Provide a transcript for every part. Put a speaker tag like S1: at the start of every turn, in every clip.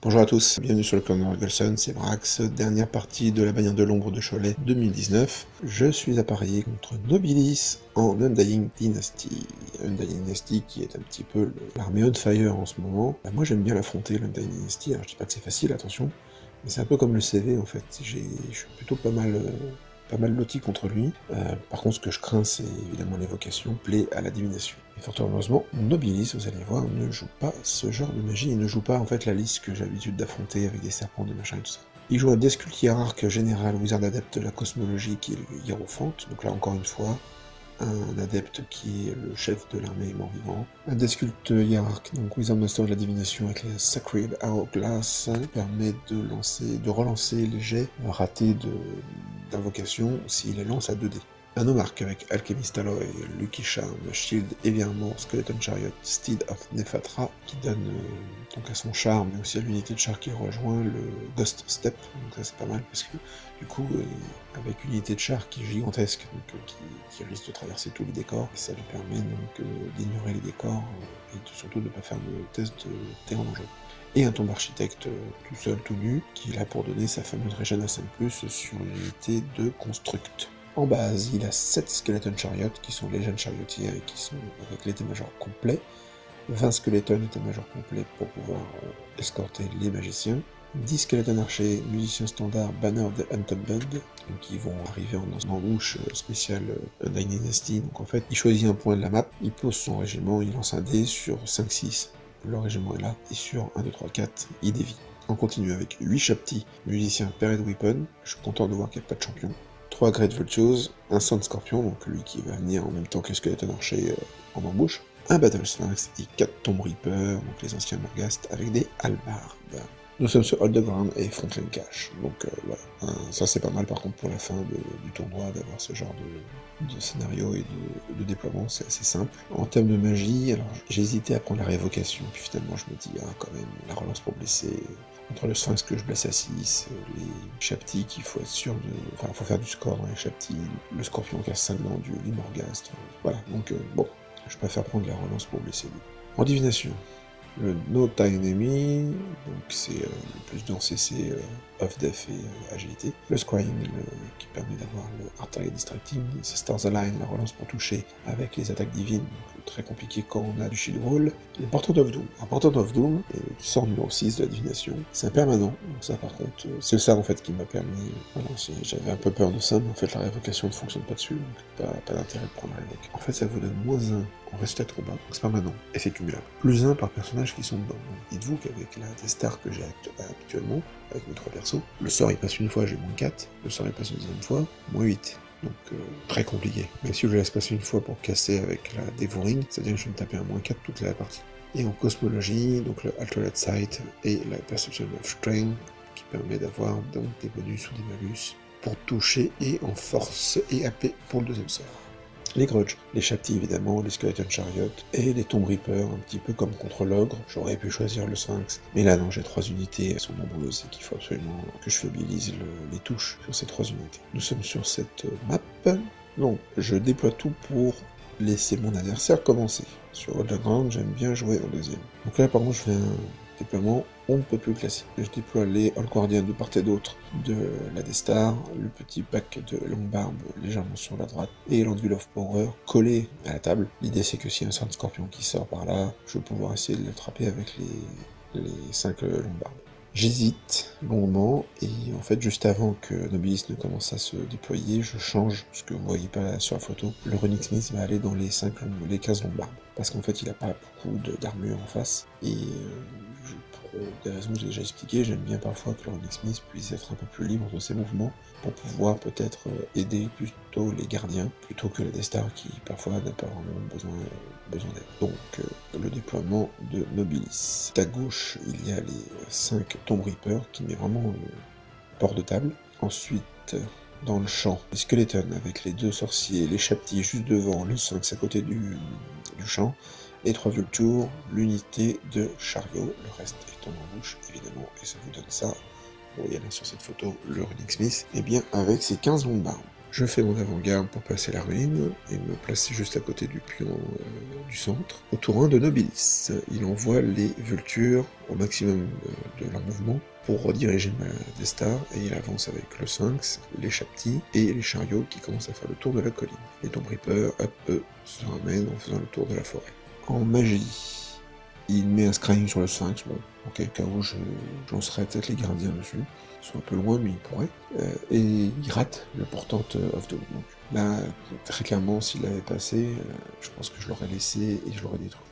S1: Bonjour à tous, bienvenue sur le clan de Ruggleson, c'est Brax, dernière partie de la bannière de l'ombre de Cholet 2019. Je suis apparié contre Nobilis en Undying Dynasty. Undying Dynasty qui est un petit peu l'armée on fire en ce moment. Moi j'aime bien l'affronter, l'Undying Dynasty, alors je dis pas que c'est facile, attention, mais c'est un peu comme le CV en fait, je suis plutôt pas mal loti contre lui. Par contre, ce que je crains, c'est évidemment l'évocation, plaît à la divination. Et fort heureusement, Nobilis, vous allez voir, ne joue pas ce genre de magie, il ne joue pas en fait la liste que j'ai l'habitude d'affronter avec des serpents, des machins et tout ça. Il joue un Descult Hiérarque général, wizard adepte de la cosmologie qui est le Hiérophante, donc là encore une fois, un adepte qui est le chef de l'armée mort-vivant. Un Descult Hiérarque, donc Wizard Master de la divination avec les Sacred Hourglass, permet de relancer les jets ratés d'invocation s'il les lance à 2D. Un Nomarque avec Alchemist Alloy, Lucky Charm, Shield, Évirement, Skeleton Chariot, Steed of Nephatra, qui donne donc à son char, mais aussi à l'unité de char qui rejoint le Ghost Step, donc ça c'est pas mal, parce que du coup, avec une unité de char qui est gigantesque, donc qui risque de traverser tous les décors, ça lui permet donc d'ignorer les décors, et surtout de ne pas faire de test de terrain dangereux. Et un tombe architecte tout seul, tout nu, qui est là pour donner sa fameuse régène à 5+, sur l'unité de Construct. En base, il a 7 Skeleton Chariot, qui sont les jeunes chariotiers et qui sont avec l'état-major complet, 20 Skeleton état-major complet pour pouvoir escorter les magiciens, 10 Skeleton archers, musiciens standards, Banner of the Untombed, donc ils vont arriver en embouche spéciale Undying Dynasty, donc en fait, il choisit un point de la map, il pose son régiment, il lance un dé sur 5-6, le régiment est là, et sur 1, 2, 3, 4, il dévie. On continue avec 8 Shapti, musiciens Parade Weapon, je suis content de voir qu'il n'y a pas de champion, 3 Great Virtues, un Sand Scorpion, donc lui qui va venir en même temps que le Skeleton Archer en embouche, un Battle Sphinx et 4 Tomb Reaper, donc les anciens Morghast, avec des halbardes. Nous sommes sur Hold the Ground et Frontline Cache, donc voilà. Ça c'est pas mal par contre pour la fin du tournoi d'avoir ce genre de scénario et de déploiement, c'est assez simple. En termes de magie, alors j'ai hésité à prendre la révocation, puis finalement je me dis, quand même, la relance pour blesser, entre le Sphinx que je blesse à 6, les Shapti qu'il faut être sûr de... Enfin, il faut faire du score dans les Shapti, le Scorpion qui a 5 dents, les Morghast, voilà, donc bon, je préfère prendre la relance pour blesser. En divination, le No Time Enemy, donc c'est le plus dans CC Off Def et agilité. Le Scrying qui permet d'avoir le Hard Target Distracting. C'est Stars Align, la relance pour toucher avec les attaques divines, donc très compliqué quand on a du Shield Wall. Le Portent of Doom. Un Portent of Doom, sort numéro 6 de la divination. C'est un permanent, donc ça par contre, c'est ça en fait qui m'a permis. Voilà, j'avais un peu peur de ça, mais en fait la révocation ne fonctionne pas dessus, donc pas d'intérêt de prendre la révoque. En fait ça vous donne -1 en résultat de combat, donc c'est permanent, et c'est cumulable. +1 par personnage qui sont dedans. Dites-vous qu'avec la T-Star que j'ai actuellement, avec mes 3 persos, le sort il passe une fois, j'ai -4, le sort il passe une deuxième fois, -8. Donc très compliqué. Mais si je laisse passer une fois pour casser avec la Devouring, c'est-à-dire que je vais me taper un -4 toute la partie. Et en cosmologie, donc le Ultralight Sight et la Perception of Strength, qui permet d'avoir donc des bonus ou des malus pour toucher et en force et AP pour le deuxième sort. Les Grudge, les Shapti évidemment, les Skeleton Chariot et les Tomb Reaper, un petit peu comme contre l'ogre. J'aurais pu choisir le Sphinx, mais là non, j'ai 3 unités, elles sont nombreuses et qu'il faut absolument que je fiabilise les touches sur ces 3 unités. Nous sommes sur cette map, donc je déploie tout pour laisser mon adversaire commencer. Sur Hold the Ground, j'aime bien jouer en deuxième. Donc là par contre je fais un déploiement on ne peut plus classique. Je déploie les All Guardians de part et d'autre de la Death-Star, le petit pack de Longbarb légèrement sur la droite, et l'Anvil of Power collé à la table. L'idée c'est que s'il y a un Sand Scorpion qui sort par là, je vais pouvoir essayer de l'attraper avec les 5 Longbarb. J'hésite longuement, et en fait juste avant que Nobilis ne commence à se déployer, je change, ce que vous voyez pas sur la photo, le Running Smith va aller dans les 15 Longbarb, parce qu'en fait il a pas beaucoup d'armure en face, et pour des raisons que j'ai déjà expliquées, j'aime bien parfois que le Running Smith puisse être un peu plus libre de ses mouvements, pour pouvoir peut-être aider plutôt les gardiens, plutôt que la Death-Star qui parfois n'a pas vraiment besoin d'aide. Donc le déploiement de Nobilis. À gauche, il y a les 5 Tomb Reaper qui met vraiment port de table. Ensuite, dans le champ, les skeletons avec les 2 sorciers, les chaptis juste devant, le sphinx à côté du champ, les 3 vultures, l'unité de chariot, le reste est en bouche évidemment, et ça vous donne ça. Vous voyez là sur cette photo le Running Smith, et bien avec ses 15 longues barbes. Je fais mon avant-garde pour passer la ruine, et me placer juste à côté du pion du centre. Au tour 1 de Nobilis, il envoie les vultures au maximum de leur mouvement pour rediriger des stars, et il avance avec le sphinx, les chaptis et les chariots qui commencent à faire le tour de la colline. Les Tomb Reapers, hop, eux, se ramènent en faisant le tour de la forêt. En magie, il met un scrying sur le sphinx, bon, ok, cas où je lancerai peut-être les gardiens dessus. Ils sont un peu loin, mais il pourrait. Et il rate le Portent of Doom. Donc là, très clairement, s'il l'avait passé, je pense que je l'aurais laissé et je l'aurais détruit.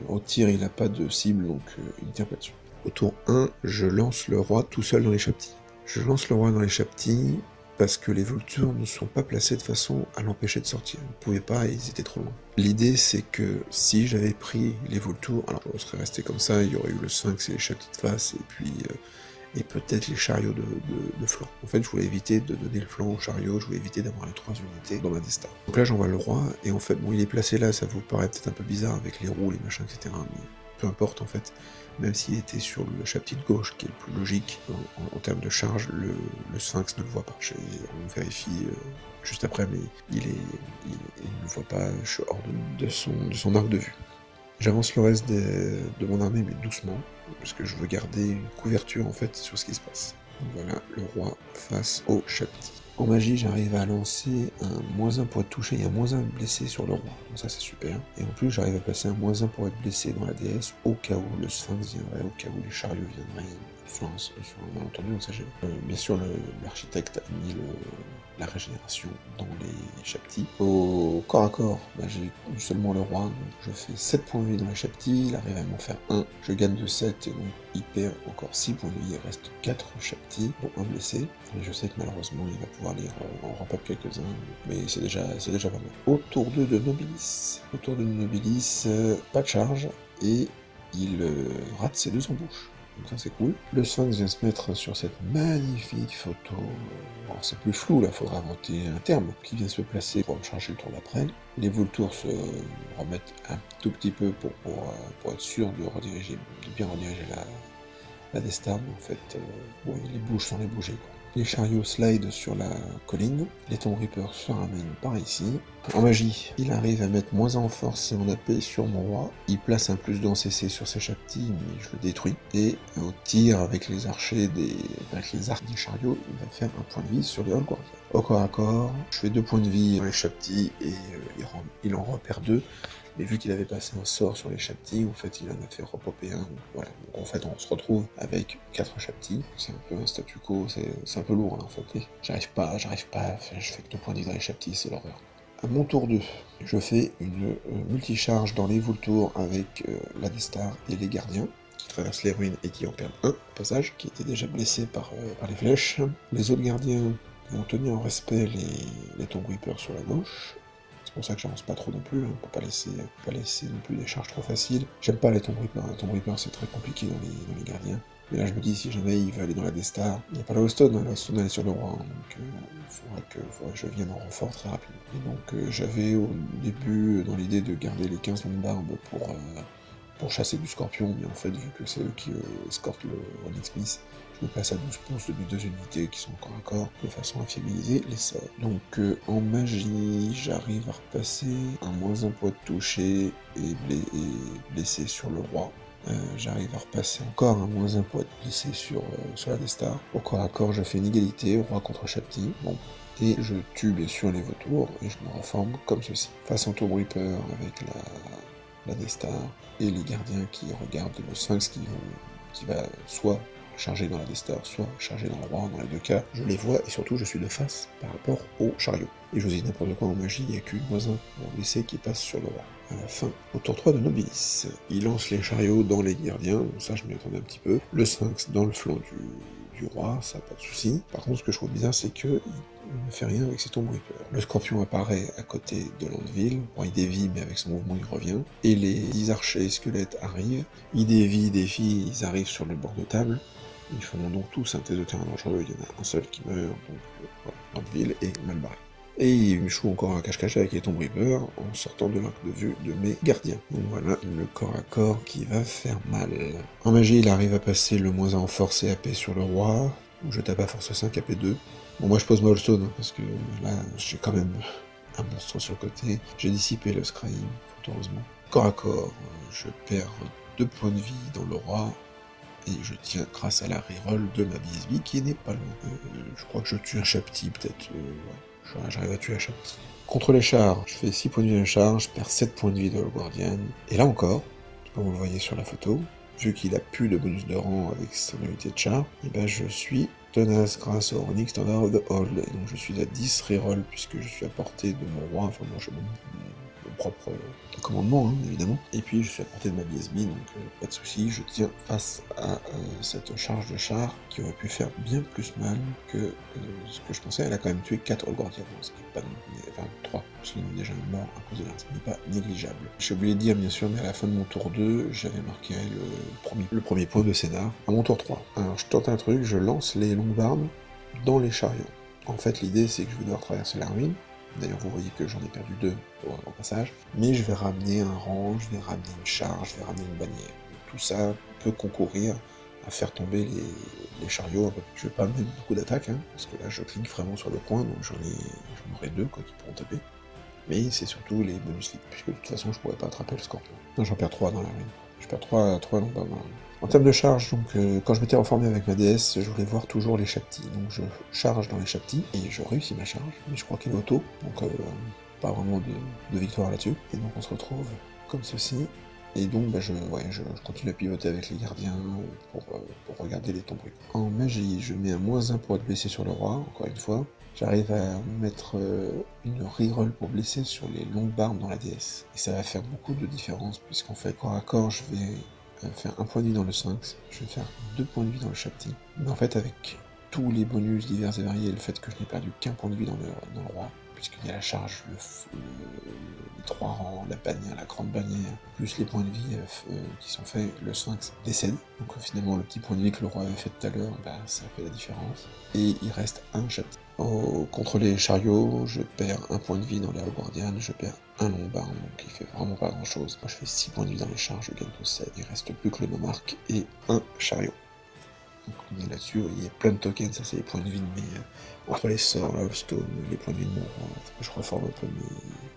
S1: En tir, il n'a pas de cible, donc il ne tire pas dessus. Au tour 1, je lance le roi tout seul dans les chaptis. Je lance le roi dans les chaptis parce que les vultures ne sont pas placées de façon à l'empêcher de sortir. Ils ne pouvaient pas, ils étaient trop loin. L'idée, c'est que si j'avais pris les vultures, alors on serait resté comme ça, il y aurait eu le sphinx et les chaptis de face, et puis... et peut-être les chariots de flanc. En fait, je voulais éviter de donner le flanc aux chariots, je voulais éviter d'avoir les 3 unités dans ma destin. Donc là, j'envoie le roi, et en fait, bon, il est placé là, ça vous paraît peut-être un peu bizarre avec les roues, les machins, etc., mais peu importe, en fait, même s'il était sur le chaptis de gauche, qui est le plus logique, en termes de charge, le sphinx ne le voit pas. On vérifie juste après, mais il ne le voit pas, je suis hors de son arc de vue. J'avance le reste de mon armée, mais doucement, parce que je veux garder une couverture en fait sur ce qui se passe. Donc voilà, le roi face au chaptis. En magie, j'arrive à lancer un -1 pour être touché et un -1 blessé sur le roi. Donc ça c'est super. Et en plus, j'arrive à passer un -1 pour être blessé dans la déesse, au cas où le sphinx viendrait, au cas où les chariots viendraient. Sur un malentendu, on sait jamais. Bien sûr, l'architecte a mis la régénération dans les chaptis. Au corps à corps, j'ai seulement le roi, donc je fais 7 points de vie dans les chaptis, il arrive à m'en faire 1, je gagne de 7, et donc il perd encore 6 points de vie, il reste 4 chaptis, dont un blessé, et je sais que malheureusement il va pouvoir en repop quelques-uns, mais c'est déjà pas mal. Au tour 2 de Nobilis. Au tour de Nobilis, pas de charge, et il rate ses 2 embouches. Donc ça c'est cool. Le sphinx vient se mettre sur cette magnifique photo. Bon, c'est plus flou là, faudra inventer un terme, qui vient se placer pour me charger le tour d'après. Les vultures se remettent un tout petit peu pour être sûr de bien rediriger la destin. En fait, bon, les bouges sans les bouger, quoi. Les chariots slide sur la colline, les Tomb Reapers se ramènent par ici. En magie, il arrive à mettre -1 en force et en AP sur mon roi. Il place un +2 en CC sur ses chaptis, mais je le détruis. Et au tir avec les archers avec les arcs des chariots, il va faire un point de vie sur les Old Guardians. Au corps à corps, je fais 2 points de vie dans les chaptis et il en repère 2. Mais vu qu'il avait passé un sort sur les chaptis, en fait, il en a fait repopper un. Donc, voilà. Donc, en fait, on se retrouve avec 4 chaptis. C'est un peu un statu quo, c'est un peu lourd, là, en fait. J'arrive pas, je fais que 2 points de vie dans les chaptis, c'est l'horreur. À mon tour 2, je fais une multicharge dans les Vultures avec la Destar et les gardiens, qui traversent les ruines et qui en perdent un au passage, qui était déjà blessé par les flèches. Les autres gardiens vont tenir en respect les Tomb Reapers sur la gauche. C'est pour ça que j'avance pas trop non plus, pour pas laisser non plus des charges trop faciles. J'aime pas les Tomb Reapers, les Tomb Reapers c'est très compliqué dans les gardiens. Mais là je me dis, si jamais il veut aller dans la Destar, il n'y a pas la Hearthstone, la Hearthstone elle est sur le roi, donc il faudra que je vienne en renfort très rapidement. Et donc j'avais au début dans l'idée de garder les 15 longues barbes pour chasser du scorpion, mais en fait vu que c'est eux qui escortent le Running Smith, je me place à 12 pouces de mes 2 unités qui sont encore à corps, de façon à fiabiliser les sorts. Donc en magie, j'arrive à repasser un -1 pour être touché et blessé sur le roi. J'arrive à repasser encore un -1 pour être blessé sur la Destar. Au corps à corps, je fais une égalité, roi contre chaptis. Bon. Et je tue bien sûr les vautours et je me reforme comme ceci. Face au Tomb Reaper avec la Destar et les gardiens qui regardent le sphinx qui va soit chargé dans la Destar, soit chargé dans le roi, dans les 2 cas, je les vois et surtout je suis de face par rapport au chariot. Et je vous dis n'importe quoi en magie, il n'y a qu'une -1 blessé qui passe sur le roi. À la fin, au tour 3 de Nobilis, il lance les chariots dans les gardiens, donc ça je m'y attendais un petit peu, le sphinx dans le flanc du roi, ça pas de souci. Par contre ce que je trouve bizarre c'est que il ne fait rien avec ses Tomb Reapers. Le scorpion apparaît à côté de Landville, bon il dévie mais avec son mouvement il revient, et les 10 archers et squelettes arrivent, ils dévient, ils arrivent sur le bord de table, Ils font donc tous un test de terrain dangereux, il y en a un seul qui meurt, donc voilà, Landville est mal barré. Et il me joue encore un cache-cache avec les Tomb Reaper en sortant de l'arc de vue de mes gardiens. Donc voilà, le corps à corps qui va faire mal. En magie, il arrive à passer le -1 en force et AP sur le roi, où je tape à force 5, AP 2. Bon, moi je pose Milestone, hein, parce que là, j'ai quand même un monstre sur le côté. J'ai dissipé le Scrying, fort heureusement. Corps à corps, je perds 2 points de vie dans le roi, et je tiens grâce à la reroll de ma BSB qui n'est pas loin. Je crois que je tue un Chapti, peut-être. Ouais. J'arrive à tuer un Chapti. Contre les chars, je fais 6 points de vie de char, je perds 7 points de vie de Guardian. Et là encore, comme vous le voyez sur la photo, vu qu'il a plus de bonus de rang avec son unité de char, et ben je suis tenace grâce au Running Standard of the Hold. Et donc je suis à 10 reroll puisque je suis à portée de mon roi, enfin moi j'ai mon propre commandement, hein, évidemment. Et puis je suis à portée de ma BSB, donc pas de soucis, je tiens face à cette charge de char qui aurait pu faire bien plus mal que ce que je pensais. Elle a quand même tué 4 Guardians, ce qui n'est pas enfin 3, parce qu'ils sont déjà morts à cause de l'arme, ce n'est pas négligeable. J'ai oublié de dire bien sûr, mais à la fin de mon tour 2, j'avais marqué le premier point de scénar à mon tour 3. Alors je tente un truc, je lance les longues armes dans les chariots. En fait l'idée c'est que je vais devoir traverser la ruine. D'ailleurs, vous voyez que j'en ai perdu 2 au passage. Mais je vais ramener un rang, je vais ramener une charge, je vais ramener une bannière. Tout ça peut concourir à faire tomber les chariots. Je vais pas mettre beaucoup d'attaques, hein, parce que là, je clique vraiment sur le coin, donc j'en aurai 2 qui pourront taper. Mais c'est surtout les bonus feats, puisque de toute façon, je pourrais pas attraper le scorpion. Non, j'en perds 3 dans la ruine. Je perds 3 longs dans la ruine. En termes de charge, donc quand je m'étais reformé avec ma déesse, je voulais voir toujours les Chapti. Donc je charge dans les Chapti, et je réussis ma charge, mais je crois qu'elle est auto, donc pas vraiment de victoire là-dessus. Et donc on se retrouve comme ceci, et donc bah, je continue à pivoter avec les gardiens pour regarder les tombes. En magie, je mets un -1 pour être blessé sur le roi, encore une fois. J'arrive à mettre une reroll pour blesser sur les longues barbes dans la déesse. Et ça va faire beaucoup de différence, puisqu'en fait, corps à corps, je vais faire 1 point de vie dans le Sphinx, je vais faire 2 points de vie dans le Chapti. Mais en fait, avec tous les bonus divers et variés, le fait que je n'ai perdu qu'un point de vie dans le roi, puisqu'il y a la charge, les 3 rangs, la bannière, la grande bannière, plus les points de vie qui sont faits, le Sphinx décède. Donc finalement, le petit point de vie que le roi avait fait tout à l'heure, bah, ça fait la différence. Et il reste un Chapti. Contre les chariots, je perds 1 point de vie dans les Guardian, je perds un long barre, donc il fait vraiment pas grand chose. Moi je fais 6 points de vie dans les chars, je gagne de 7, il reste plus que le monarque et un chariot. Donc on est là-dessus, il y a plein de tokens, ça c'est les points de vie de mes... entre les sorts, la Stone, les points de vie de mon roi, je reforme un peu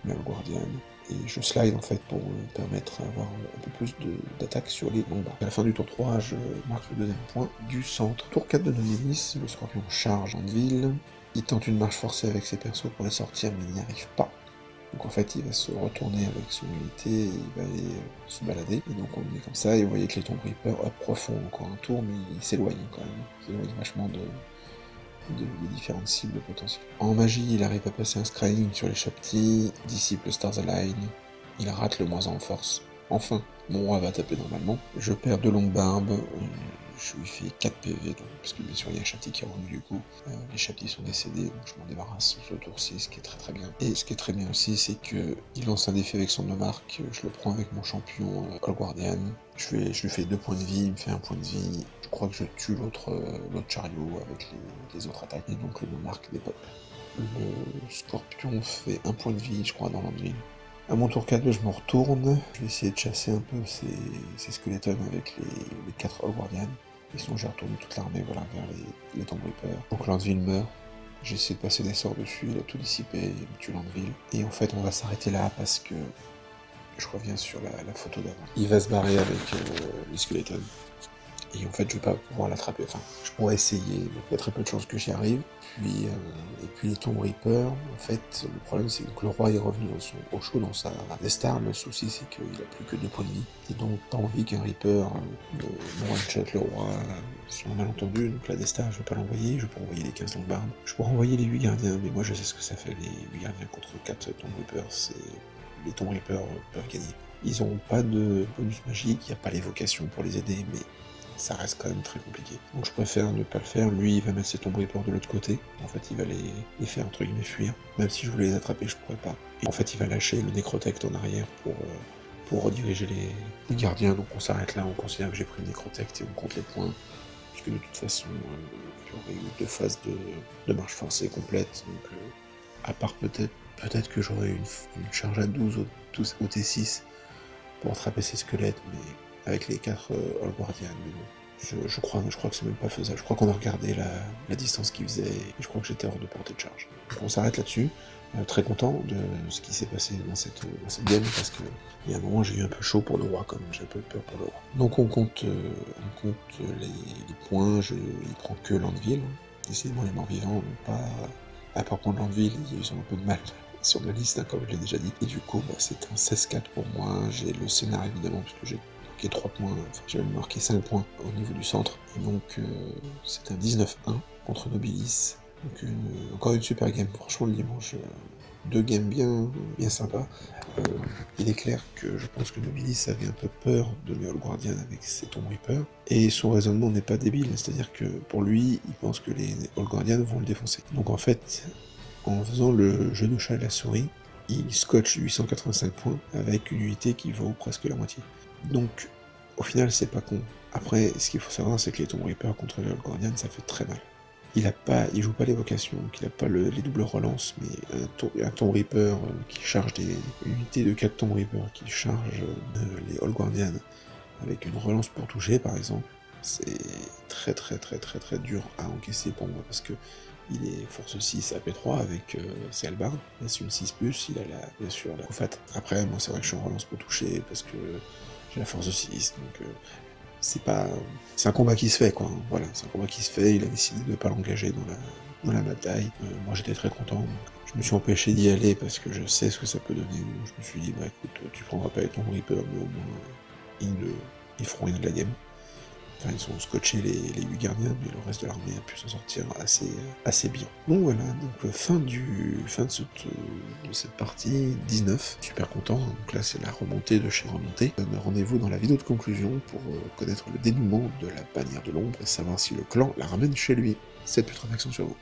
S1: mes Guardian. Et je slide en fait pour permettre d'avoir un peu plus d'attaque sur les longs barres. À la fin du tour 3, je marque le 2e point du centre. Tour 4 de Nonélis, le scorpion charge en ville. Il tente une marche forcée avec ses persos pour les sortir, mais il n'y arrive pas. Donc en fait, il va se retourner avec son unité, et il va aller se balader. Et donc on est comme ça, et vous voyez que les Tomb Reaper profond encore un tour, mais il s'éloigne quand même. Il s'éloigne vachement des différentes cibles potentielles. En magie, il arrive à passer un Scrying sur les Chapti, dissipe le Stars Align, il rate le -1 en force. Enfin, mon roi va taper normalement. Je perds 2 longues barbes, je lui fais 4 PV, donc, parce que bien sûr il y a un Chapti qui est revenu du coup. Les Chapti sont décédés, donc je m'en débarrasse sur ce tour 6, ce qui est très bien. Et ce qui est très bien aussi, c'est qu'il lance un défi avec son Nomarque, je le prends avec mon champion All Guardian. Je lui fais 2 points de vie, il me fait 1 point de vie. Je crois que je tue l'autre chariot avec les autres attaques, et donc le Nomarque dépop. Le Scorpion fait 1 point de vie, je crois, dans l'endeville. À mon tour 4, je me retourne, je vais essayer de chasser un peu ces skeletons avec les 4 All Guardians. Ils sont déjà retournés toute l'armée vers les Tomb Reaper. Donc Landville meurt, j'essaie de passer des sorts dessus, il a tout dissipé, il me tue Landville. Et en fait on va s'arrêter là parce que je reviens sur la photo d'avant. Il va se barrer avec les skeletons. Et en fait je vais pas pouvoir l'attraper, enfin je pourrais essayer, donc il y a très peu de chances que j'y arrive. Et puis les Tomb Reaper, en fait le problème c'est que le roi est revenu au chaud dans sa Destar, le souci c'est qu'il a plus que 2 points de vie. Et donc pas envie qu'un Reaper me one-shot le roi sur un malentendu, donc la Destar je vais pas l'envoyer, je peux envoyer les 15 longues barbes. Je pourrais envoyer les 8 gardiens, mais moi je sais ce que ça fait les 8 gardiens contre 4 Tomb Reaper, les Tomb Reaper peuvent gagner. Ils ont pas de bonus magique, il n'y a pas l'évocation pour les aider, mais ça reste quand même très compliqué. Donc je préfère ne pas le faire, lui il va mettre ses Tomb Reaper de l'autre côté, en fait il va les faire entre guillemets fuir, même si je voulais les attraper je pourrais pas. Et en fait il va lâcher le Necrotect en arrière pour rediriger les gardiens, donc on s'arrête là, on considère que j'ai pris le Necrotect et on compte les points. puisque de toute façon, il y aurait eu 2 phases de marche forcée complète, donc à part peut-être que j'aurais une charge à 12 au T6 pour attraper ces squelettes, mais avec les 4 All Guardians, mais bon. Je crois que c'est même pas faisable. Je crois qu'on a regardé la distance qu'il faisait, et je crois que j'étais hors de portée de charge. Donc on s'arrête là-dessus. Très content de ce qui s'est passé dans cette game, parce que il y a un moment j'ai eu un peu chaud pour le roi, quand même, j'ai un peu peur pour le roi. Donc on compte les points, il prend que Landville. Décidément les morts vivants n'ont pas... À part prendre Landville, ils ont un peu de mal sur ma liste, hein, comme je l'ai déjà dit. Et du coup, c'est un 16-4 pour moi. J'ai le scénar évidemment, puisque j'ai marqué 3 points, enfin j'ai même marqué 5 points au niveau du centre. Et donc c'est un 19-1 contre Nobilis. Donc encore une super game, franchement le dimanche, 2 games bien sympas. Il est clair que je pense que Nobilis avait un peu peur de mes All Guardian avec ses Tomb Reaper, et son raisonnement n'est pas débile, c'est-à-dire que pour lui, il pense que les All Guardian vont le défoncer. Donc en fait, en faisant le jeu de chat et la souris, il scotche 885 points avec une unité qui vaut presque la moitié. Donc au final, c'est pas con. Après, ce qu'il faut savoir, c'est que les Tomb Reaper contre les All Guardian, ça fait très mal. Il joue pas l'évocation, donc il a pas les doubles relances, mais un Tomb Reaper qui charge des unités de 4 Tomb Reaper qui charge les All Guardian avec une relance pour toucher par exemple, c'est très dur à encaisser pour moi, parce que il est force 6 AP3 avec ses halbards, c'est une 6+, il a bien sûr la Koufat. Après, moi c'est vrai que je suis en relance pour toucher, parce que j'ai la force 6, donc... c'est un combat qui se fait, quoi. Voilà, c'est un combat qui se fait, il a décidé de ne pas l'engager dans la bataille. Moi j'étais très content, donc je me suis empêché d'y aller parce que je sais ce que ça peut donner. Donc je me suis dit, bah écoute, tu prendras pas ton Reaper, mais au moins ils feront rien de la game. Enfin, ils ont scotché les 8 gardiens, mais le reste de l'armée a pu s'en sortir assez bien. Donc voilà, donc fin de cette partie 19, super content. Donc là c'est la remontée de chez Remontée. Rendez-vous dans la vidéo de conclusion pour connaître le dénouement de la bannière de l'ombre et savoir si le clan la ramène chez lui. Cette putréfaction sur vous.